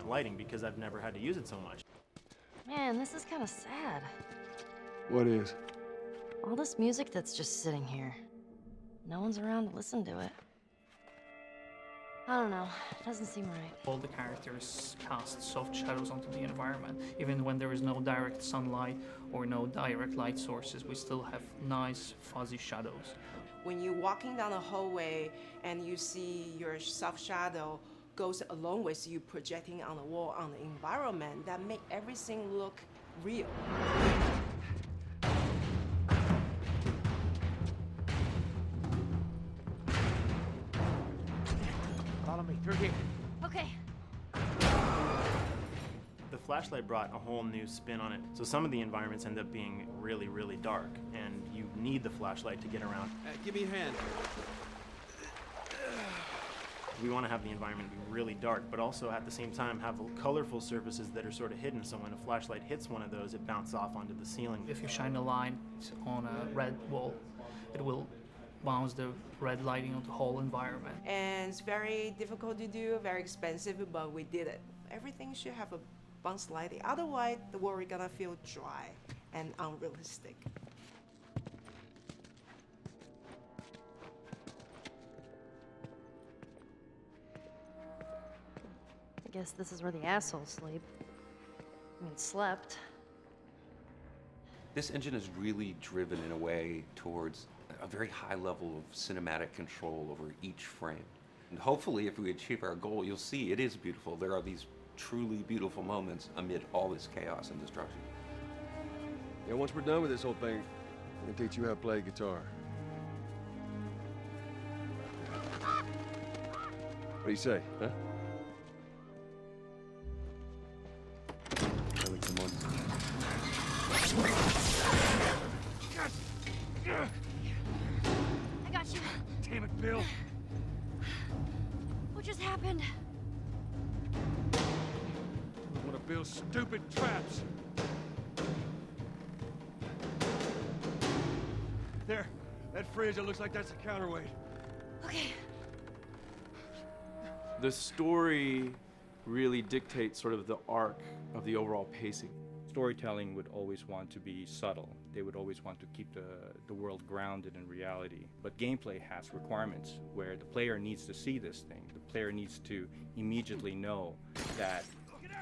different lighting because I've never had to use it so much. Man, this is kind of sad. What is? All this music that's just sitting here. No one's around to listen to it. I don't know. It doesn't seem right. All the characters cast soft shadows onto the environment. Even when there is no direct sunlight or no direct light sources, we still have nice fuzzy shadows. When you're walking down the hallway and you see your soft shadow goes along with you projecting on the wall on the environment, that make everything look real. Follow me, through here. Okay. The flashlight brought a whole new spin on it. So some of the environments end up being really, really dark, and you need the flashlight to get around. Give me a hand. We want to have the environment be really dark, but also at the same time have colorful surfaces that are sort of hidden, so when a flashlight hits one of those, it bounces off onto the ceiling. If you shine a light on a red wall, it will bounce the red lighting on the whole environment. And it's very difficult to do, very expensive, but we did it. Everything should have a bounce lighting. Otherwise, the world is gonna feel dry and unrealistic. I guess this is where the assholes sleep. I mean, slept. This engine is really driven in a way towards a very high level of cinematic control over each frame. And hopefully, if we achieve our goal, you'll see it is beautiful. There are these truly beautiful moments amid all this chaos and destruction. Yeah, once we're done with this whole thing, I'm gonna teach you how to play guitar. What do you say, huh? Ellie, come on. I got you. Damn it, Bill! What just happened? One of Bill's stupid traps. There, that fridge, it looks like that's a counterweight. Okay. The story really dictates sort of the arc of the overall pacing. Storytelling would always want to be subtle. They would always want to keep the world grounded in reality. But gameplay has requirements where the player needs to see this thing. The player needs to immediately know that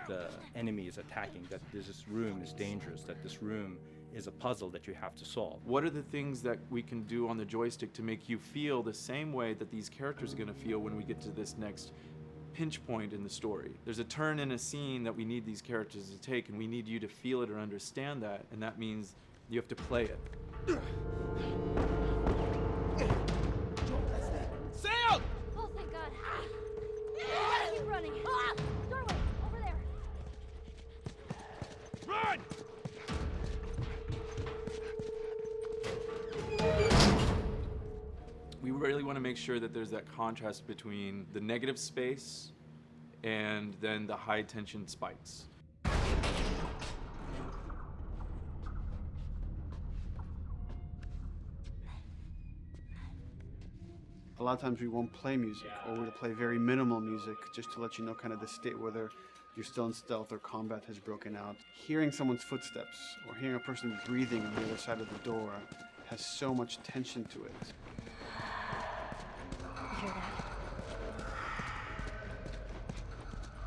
the enemy is attacking, that this room is dangerous, that this room is a puzzle that you have to solve. What are the things that we can do on the joystick to make you feel the same way that these characters are going to feel when we get to this next pinch point in the story? There's a turn in a scene that we need these characters to take, and we need you to feel it or understand that, and that means you have to play it. Sam! Oh, thank God. Keep running. Doorway, over there. Run! We really want to make sure that there's that contrast between the negative space and then the high tension spikes. A lot of times we won't play music, or we'll play very minimal music just to let you know kind of the state, whether you're still in stealth or combat has broken out. Hearing someone's footsteps or hearing a person breathing on the other side of the door has so much tension to it. You hear that?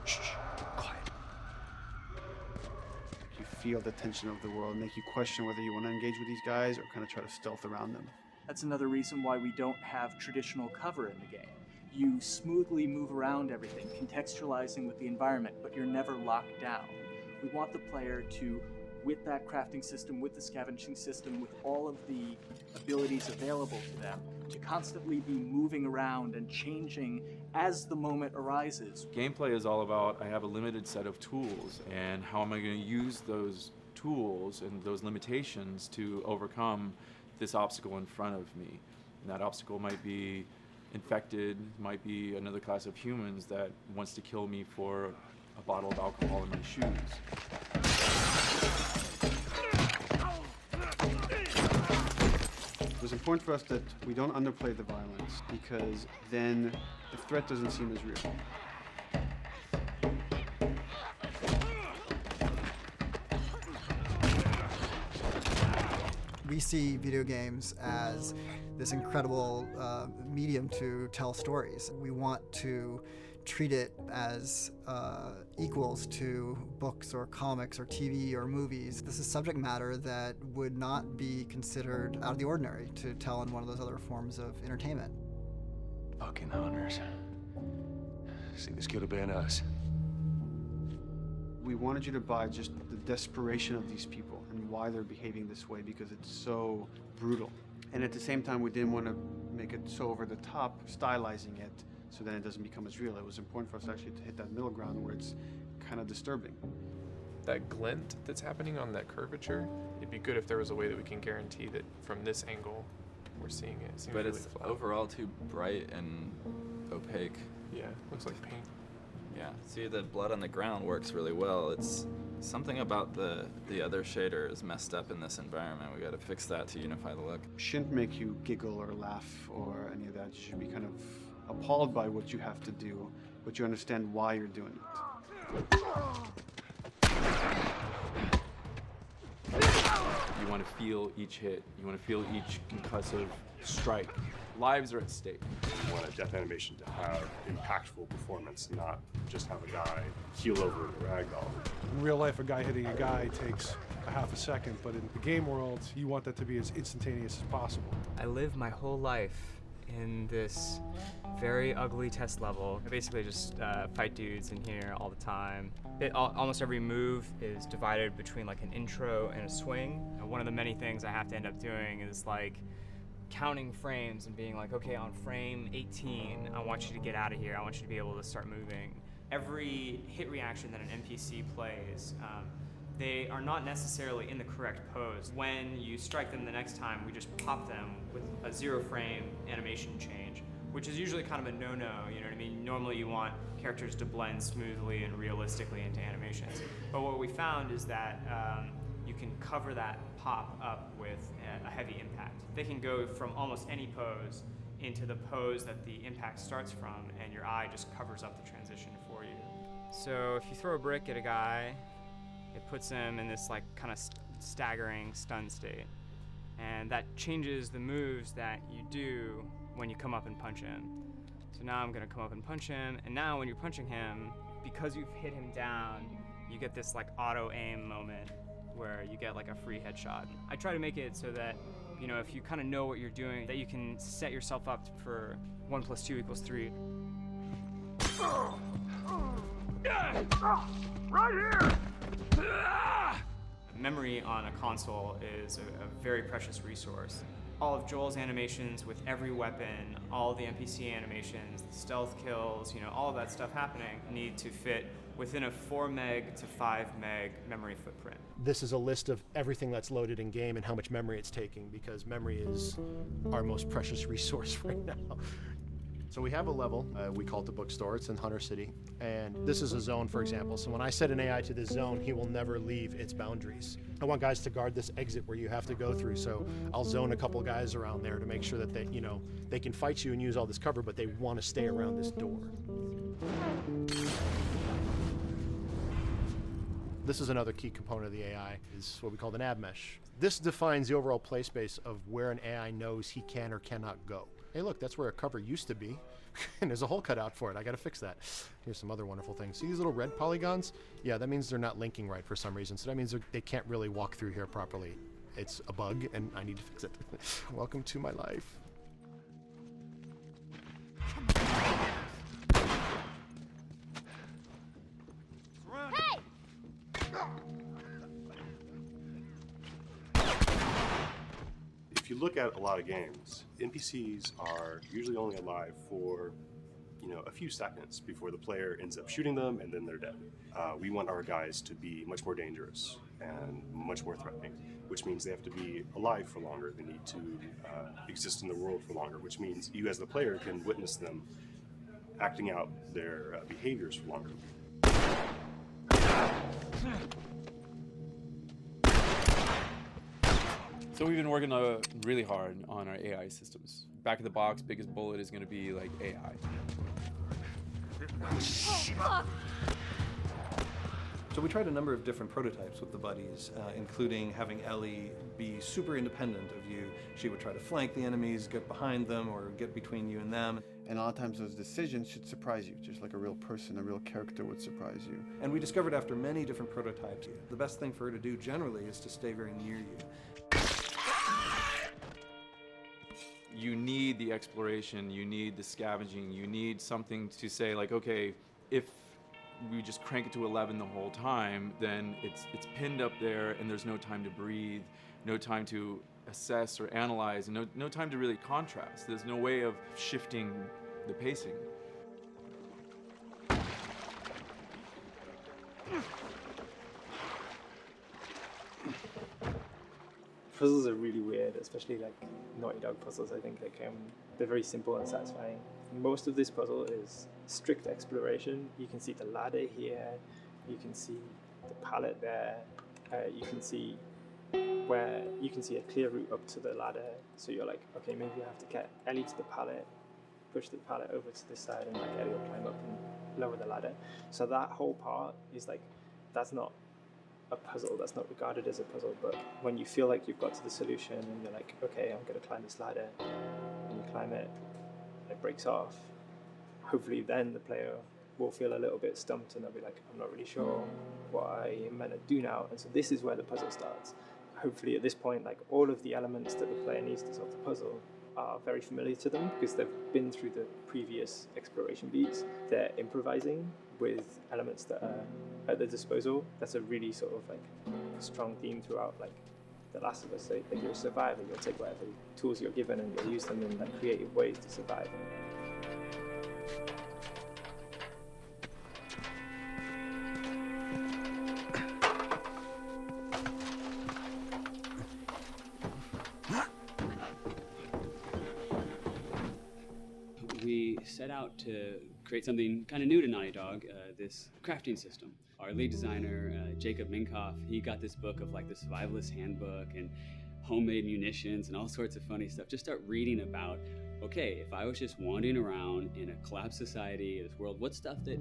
Shh, quiet. You feel the tension of the world, make you question whether you want to engage with these guys or kind of try to stealth around them. That's another reason why we don't have traditional cover in the game. You smoothly move around everything, contextualizing with the environment, but you're never locked down. We want the player to, with that crafting system, with the scavenging system, with all of the abilities available to them, to constantly be moving around and changing as the moment arises. Gameplay is all about, I have a limited set of tools, and how am I going to use those tools and those limitations to overcome this obstacle in front of me. And that obstacle might be infected, might be another class of humans that wants to kill me for a bottle of alcohol in my shoes. It was important for us that we don't underplay the violence, because then the threat doesn't seem as real. We see video games as this incredible medium to tell stories. We want to treat it as equals to books or comics or TV or movies. This is subject matter that would not be considered out of the ordinary to tell in one of those other forms of entertainment. Fucking hunters. See, this could have been us. We wanted you to buy just the desperation of these people and why they're behaving this way, because it's so brutal. And at the same time, we didn't want to make it so over the top, stylizing it, so then it doesn't become as real. It was important for us actually to hit that middle ground where it's kind of disturbing. That glint that's happening on that curvature, it'd be good if there was a way that we can guarantee that from this angle, we're seeing it. It seems But really it's flat. overall too bright and opaque. Yeah, looks like paint. Yeah, see, the blood on the ground works really well. It's something about the other shader is messed up in this environment. We got to fix that to unify the look. Shouldn't make you giggle or laugh or any of that. You should be kind of appalled by what you have to do, but you understand why you're doing it. You want to feel each hit. You want to feel each concussive strike. Lives are at stake. We want a death animation to have impactful performance, not just have a guy keel over in a ragdoll. In real life, a guy hitting a guy takes a half a second, but in the game world, you want that to be as instantaneous as possible. I lived my whole life in this very ugly test level. I basically just fight dudes in here all the time. Almost every move is divided between like an intro and a swing. One of the many things I have to end up doing is like counting frames and being like, okay, on frame 18, I want you to get out of here. I want you to be able to start moving. Every hit reaction that an NPC plays, they are not necessarily in the correct pose. When you strike them the next time, we just pop them with a 0 frame animation change, which is usually kind of a no-no, you know what I mean? Normally you want characters to blend smoothly and realistically into animations. But what we found is that you can cover that pop up with a heavy impact. They can go from almost any pose into the pose that the impact starts from, and your eye just covers up the transition for you. So if you throw a brick at a guy, it puts him in this like kind of staggering stun state. And that changes the moves that you do when you come up and punch him. So now I'm gonna come up and punch him, and now when you're punching him, because you've hit him down, you get this like auto aim moment where you get like a free headshot. I try to make it so that, you know, if you kind of know what you're doing, that you can set yourself up for 1 + 2 = 3. Right here! Memory on a console is a very precious resource. All of Joel's animations with every weapon, all the NPC animations, the stealth kills, you know, all of that stuff happening need to fit within a 4 meg to 5 meg memory footprint. This is a list of everything that's loaded in game and how much memory it's taking, because memory is our most precious resource right now. So we have a level, we call it the bookstore, it's in Hunter City, and this is a zone, for example. So when I set an AI to this zone, he will never leave its boundaries. I want guys to guard this exit where you have to go through, so I'll zone a couple guys around there to make sure that they, you know, they can fight you and use all this cover, but they want to stay around this door. This is another key component of the AI, is what we call the nav mesh. This defines the overall play space of where an AI knows he can or cannot go. Hey look, that's where a cover used to be, and there's a hole cut out for it. I gotta fix that. Here's some other wonderful things. See these little red polygons? Yeah, that means they're not linking right for some reason, so that means they can't really walk through here properly. It's a bug, and I need to fix it. Welcome to my life. Hey! If you look at a lot of games, NPCs are usually only alive for, you know, a few seconds before the player ends up shooting them and then they're dead. We want our guys to be much more dangerous and much more threatening, which means they have to be alive for longer. They need to exist in the world for longer, which means you as the player can witness them acting out their behaviors for longer. So we've been working really hard on our AI systems. Back of the box, biggest bullet is going to be like AI. So we tried a number of different prototypes with the buddies, including having Ellie be super independent of you. She would try to flank the enemies, get behind them, or get between you and them. And a lot of times those decisions should surprise you, just like a real person, a real character would surprise you. And we discovered after many different prototypes, the best thing for her to do generally is to stay very near you. You need the exploration, you need the scavenging, you need something to say like, okay, if we just crank it to 11 the whole time, then it's pinned up there and there's no time to breathe, no time to assess or analyze, and no time to really contrast. There's no way of shifting the pacing. Puzzles are really weird, especially like Naughty Dog puzzles. I think they're very simple and satisfying. Most of this puzzle is strict exploration. You can see the ladder here, you can see the pallet there, you can see a clear route up to the ladder. So you're like, okay, maybe you have to get Ellie to the pallet, push the pallet over to this side, and like Ellie will climb up and lower the ladder. So that whole part is like, that's not a puzzle, that's not regarded as a puzzle, but when you feel like you've got to the solution and you're like, okay, I'm going to climb this ladder, and you climb it, and it breaks off, hopefully then the player will feel a little bit stumped and they'll be like, I'm not really sure what I am meant to do now. And so this is where the puzzle starts. Hopefully at this point, like all of the elements that the player needs to solve the puzzle are very familiar to them because they've been through the previous exploration beats. They're improvising with elements that are at their disposal. That's a really sort of like strong theme throughout like The Last of Us. Like you're a survivor, you'll take whatever tools you're given and you'll use them in like creative ways to survive. We set out to create something kind of new to Naughty Dog, this crafting system. Our lead designer, Jacob Minkoff, he got this book of like the survivalist handbook and homemade munitions and all sorts of funny stuff. Just start reading about, okay, if I was just wandering around in a collapsed society, this world, what stuff that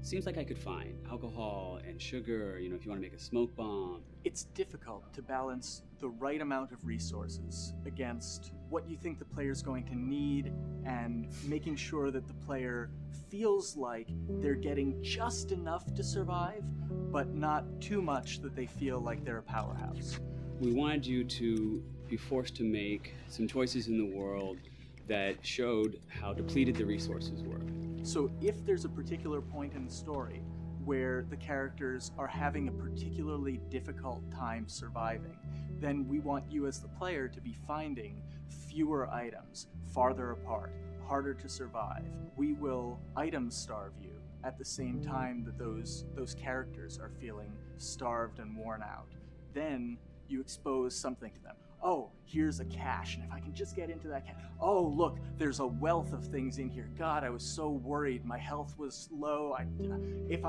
seems like I could find? Alcohol and sugar, if you want to make a smoke bomb. It's difficult to balance the right amount of resources against what you think the player's going to need and making sure that the player feels like they're getting just enough to survive, but not too much that they feel like they're a powerhouse. We wanted you to be forced to make some choices in the world that showed how depleted the resources were. So if there's a particular point in the story where the characters are having a particularly difficult time surviving, then we want you as the player to be finding fewer items, farther apart, harder to survive. We will item starve you at the same time that those characters are feeling starved and worn out. Then you expose something to them. Oh, here's a cache, and if I can just get into that cache. Oh, look, there's a wealth of things in here. God, I was so worried. My health was low. If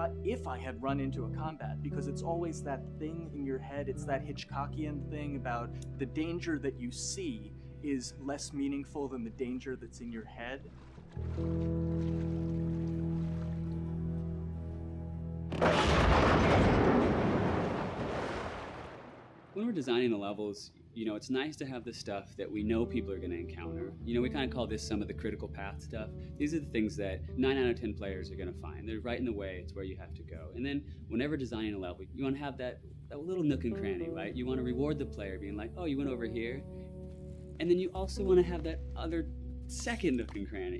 I had run into a combat, because it's always that thing in your head, it's that Hitchcockian thing about the danger that you see is less meaningful than the danger that's in your head. When we're designing the levels, it's nice to have the stuff that we know people are going to encounter. We kind of call this some of the critical path stuff. These are the things that 9 out of 10 players are going to find. They're right in the way. It's where you have to go. And then whenever designing a level, you want to have that little nook and cranny, right? You want to reward the player being like, oh, you went over here. And then you also want to have that other second nook and cranny.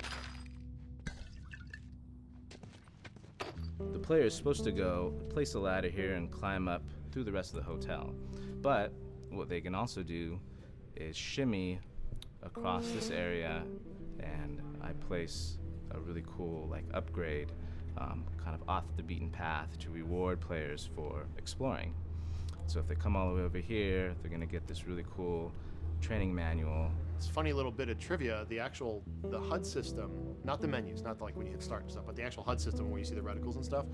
The player is supposed to go place a ladder here and climb up through the rest of the hotel. But what they can also do is shimmy across this area, and I place a really cool upgrade kind of off the beaten path to reward players for exploring. So if they come all the way over here, they're going to get this really cool training manual. It's a funny little bit of trivia. The HUD system, not the menus, not like when you hit start and stuff, but the actual HUD system where you see the reticles and stuff,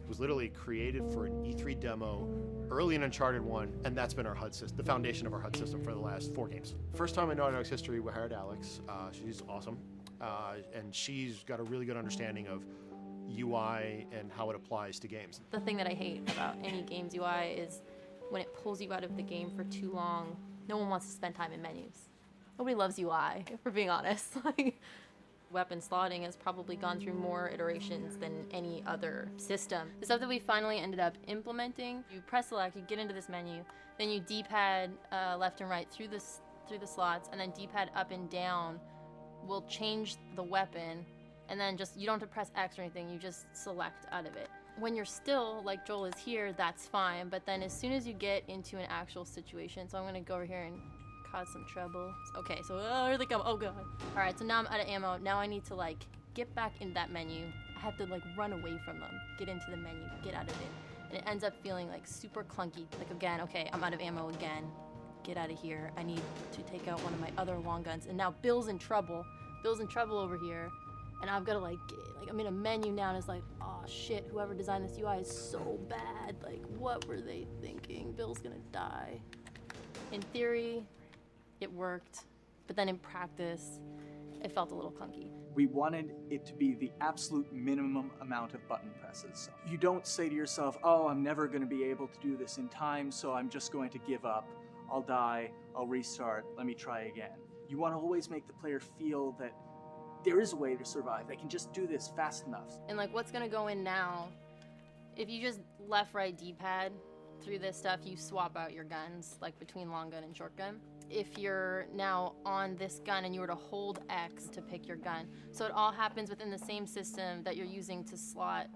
was literally created for an E3 demo early in Uncharted 1, and that's been our HUD system, the foundation of our HUD system for the last 4 games. First time in Naughty Dog's history, we hired Alex. She's awesome, and she's got a really good understanding of UI and how it applies to games. The thing that I hate about any game's UI is when it pulls you out of the game for too long. No one wants to spend time in menus. Nobody loves UI, if we're being honest. Weapon slotting has probably gone through more iterations than any other system. The stuff that we finally ended up implementing, you press select, you get into this menu, then you D-pad left and right through the slots, and then D-pad up and down will change the weapon, and then just, you don't have to press X or anything, you just select out of it. When you're still, like Joel is here, that's fine, but then as soon as you get into an actual situation, so I'm gonna go over here and cause some trouble. Okay, so here they come. Oh god. All right, so now I'm out of ammo. Now I need to like get back in that menu. I have to like run away from them, get into the menu, get out of it, and it ends up feeling like super clunky. Like again, okay, I'm out of ammo again. Get out of here. I need to take out one of my other long guns, and now Bill's in trouble. Bill's in trouble over here, and I've got to like I'm in a menu now, and it's like, oh shit, whoever designed this UI is so bad. Like, what were they thinking? Bill's gonna die. In theory, it worked, but then in practice, it felt a little clunky. We wanted it to be the absolute minimum amount of button presses. You don't say to yourself, oh, I'm never going to be able to do this in time, so I'm just going to give up. I'll die, I'll restart, let me try again. You want to always make the player feel that there is a way to survive. They can just do this fast enough. And like what's gonna go in now, if you just left, right, D-pad through this stuff, you swap out your guns, like between long gun and short gun. If you're now on this gun and you were to hold X to pick your gun. So it all happens within the same system that you're using to slot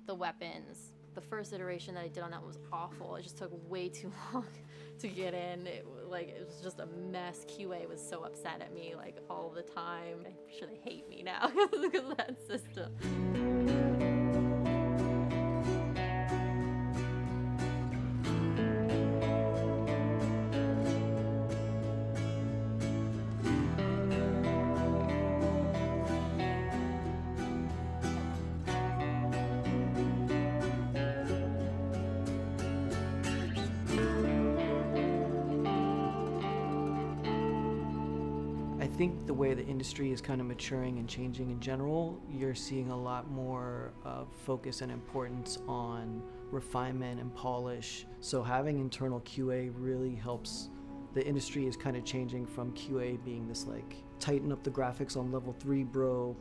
the weapons. The first iteration that I did on that was awful. It just took way too long to get in. It was just a mess. QA was so upset at me like all the time. I'm sure they hate me now because of that system. I think the way the industry is kind of maturing and changing in general, you're seeing a lot more focus and importance on refinement and polish. So having internal QA really helps. The industry is kind of changing from QA being this like tighten up the graphics on level 3 bro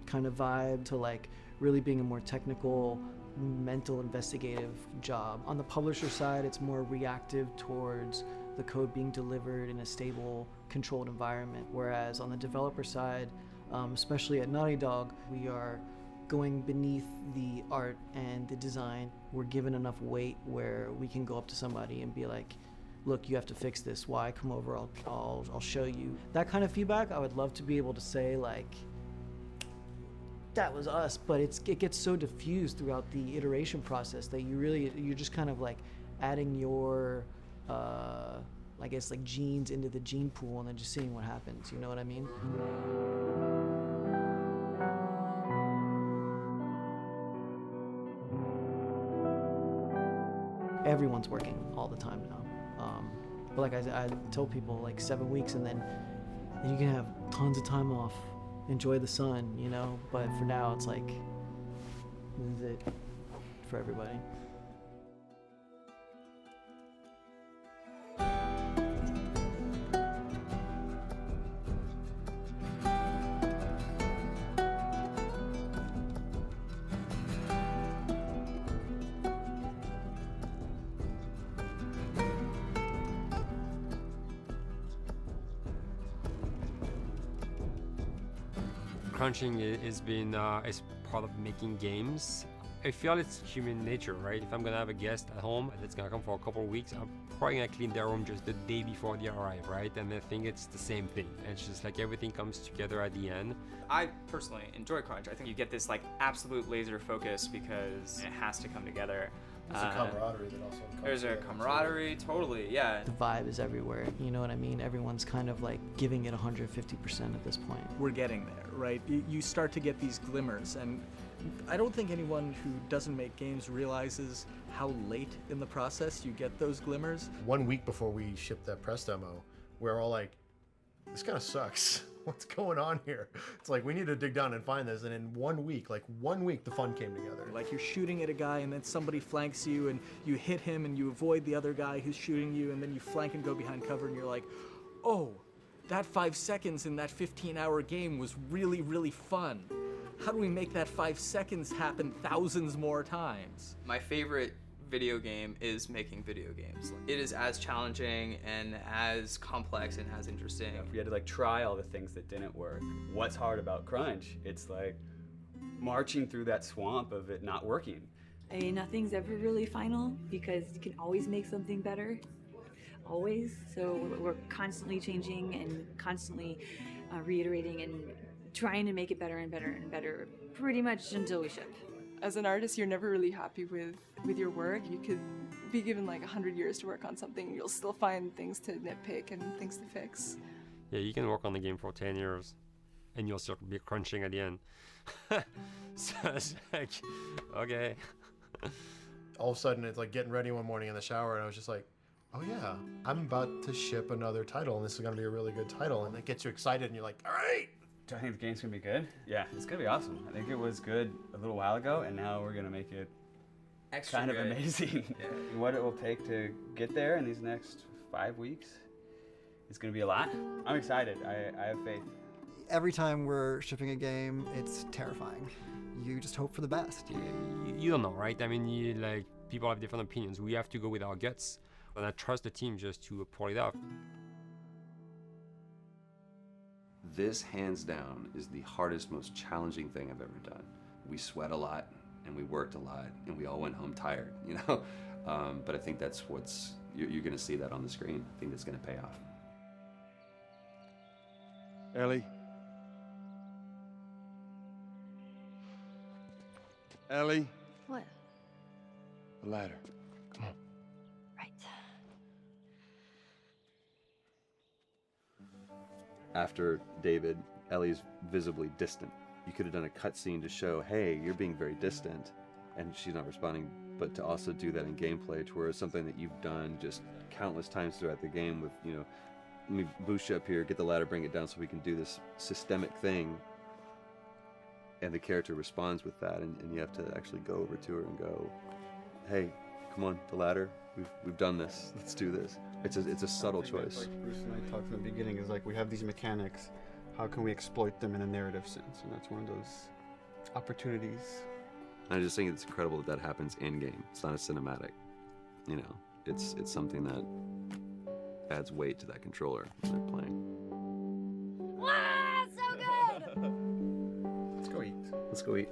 kind of vibe to like really being a more technical, mental investigative job. On the publisher side, it's more reactive towards the code being delivered in a stable, controlled environment. Whereas on the developer side, especially at Naughty Dog, we are going beneath the art and the design. We're given enough weight where we can go up to somebody and be like, look, you have to fix this. Why? Come over, I'll show you. That kind of feedback, I would love to be able to say like, that was us, but it gets so diffused throughout the iteration process that you're just kind of like adding your I guess like genes into the gene pool and then just seeing what happens, you know what I mean? Everyone's working all the time now. But like I tell people, like 7 weeks and then you can have tons of time off, enjoy the sun, you know? But for now, it's like, this is it for everybody. Crunching is been is part of making games. I feel it's human nature, right? If I'm gonna have a guest at home that's gonna come for a couple of weeks, I'm probably gonna clean their room just the day before they arrive, right? And I think it's the same thing. It's just like everything comes together at the end. I personally enjoy Crunch. I think you get this like absolute laser focus because it has to come together. There's a camaraderie that also comes There's a camaraderie, totally, yeah. The vibe is everywhere, you know what I mean? Everyone's kind of like giving it 150% at this point. We're getting there, right? You start to get these glimmers, and I don't think anyone who doesn't make games realizes how late in the process you get those glimmers. 1 week before we shipped that press demo, we're all like, this kind of sucks. What's going on here? It's like, we need to dig down and find this. And in 1 week, like 1 week, the fun came together. Like you're shooting at a guy and then somebody flanks you and you hit him and you avoid the other guy who's shooting you and then you flank and go behind cover and you're like, oh, that 5 seconds in that 15-hour game was really, really fun. How do we make that 5 seconds happen thousands more times? My favorite video game is making video games. It is as challenging and as complex and as interesting. If we had to like try all the things that didn't work, what's hard about Crunch? It's like marching through that swamp of it not working. I mean, nothing's ever really final because you can always make something better, always. So we're constantly changing and constantly reiterating and trying to make it better and better and better, pretty much until we ship. As an artist, you're never really happy with your work. You could be given like 100 years to work on something, you'll still find things to nitpick and things to fix. Yeah, you can work on the game for 10 years and you'll still be crunching at the end. So it's like, okay. All of a sudden, it's like getting ready one morning in the shower, and I was just like, oh yeah, I'm about to ship another title, and this is going to be a really good title, and it gets you excited, and you're like, all right. Do I think the game's gonna be good? Yeah, it's gonna be awesome. I think it was good a little while ago, and now we're gonna make it Extra kind of good. amazing. Yeah. What it will take to get there in these next 5 weeks, it's gonna be a lot. I'm excited. I have faith. Every time we're shipping a game, it's terrifying. You just hope for the best. You don't know, right? I mean, like, people have different opinions. We have to go with our guts, and I trust the team just to pull it off. This, hands down, is the hardest, most challenging thing I've ever done. We sweat a lot, and we worked a lot, and we all went home tired, you know? But I think that's what's, you're gonna see that on the screen. I think that's gonna pay off. Ellie? Ellie? What? The ladder. Come on. Right. After David, Ellie's visibly distant. You could have done a cutscene to show, hey, you're being very distant, and she's not responding, but to also do that in gameplay to where it's something that you've done just countless times throughout the game with, you know, let me boost you up here, get the ladder, bring it down so we can do this systemic thing, and the character responds with that, and you have to actually go over to her and go, hey, come on, the ladder, we've done this, let's do this. It's a subtle choice. Like Bruce and I talked in the beginning, is like we have these mechanics, how can we exploit them in a narrative sense? And that's one of those opportunities. I just think it's incredible that that happens in game. It's not a cinematic, you know. It's something that adds weight to that controller when they're playing. Wow, so good! Let's go eat. Let's go eat.